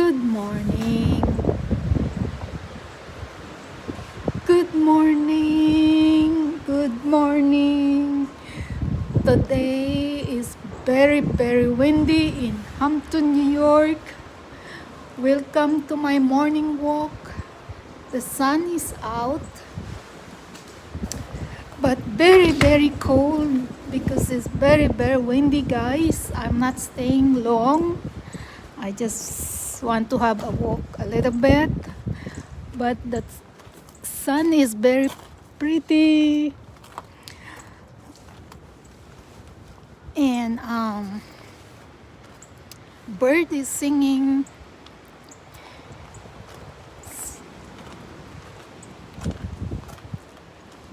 Good morning. Good morning. Good morning. Today is very windy in Hampton, New York. Welcome to my morning walk. The sun is out, but very cold because it's very windy, guys. I'm not staying long. I just want to have a walk a little bit, but the sun is very pretty, and bird is singing.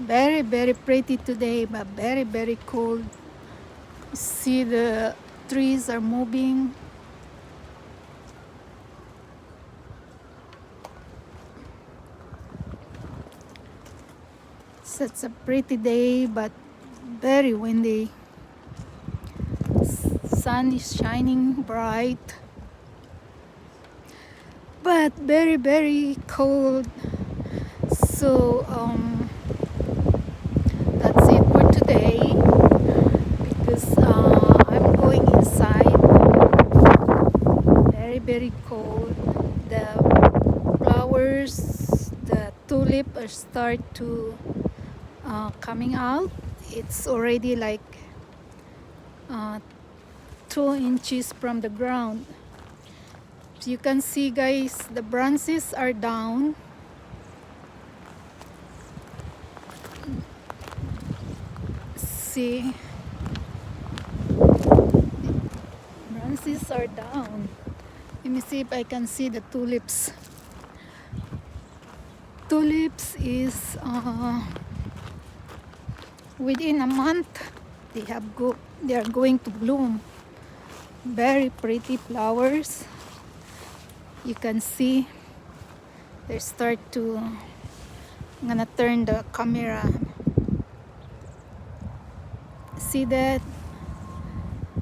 Very pretty today, but very cold. See, the trees are moving. Such a pretty day, but very windy. Sun is shining bright, but very cold. So that's it for today, because I'm going inside. Very cold. The flowers, the tulip are start to coming out. It's already like 2 inches from the ground. As you can see, guys, the branches are down. See, branches are down. Let me see if I can see the tulips. Tulips is within a month they are going to bloom. Very pretty flowers. You can see they start to. I'm gonna turn the camera. See that?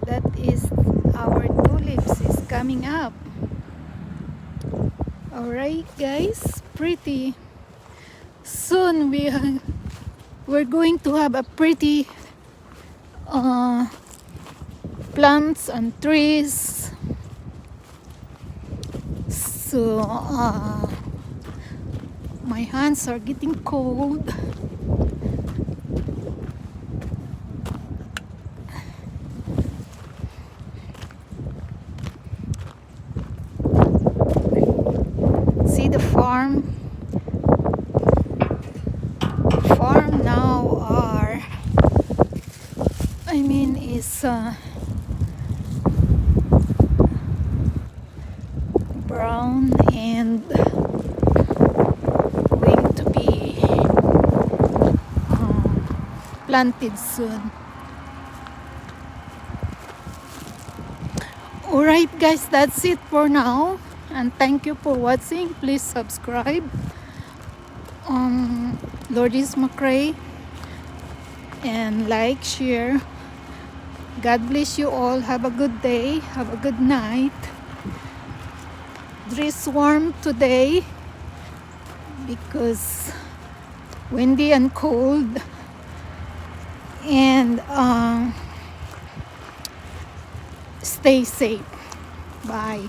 That is our tulips is coming up. Alright, guys, pretty. Soon we're going to have a pretty plants and trees. So my hands are getting cold. See the farm now are, is brown and going to be planted soon. Alright, guys, that's it for now, and thank you for watching. Please subscribe. Lourdes McRae, and like, share. God bless you all. Have a good day. Have a good night. Dress warm today because windy and cold, and stay safe. Bye.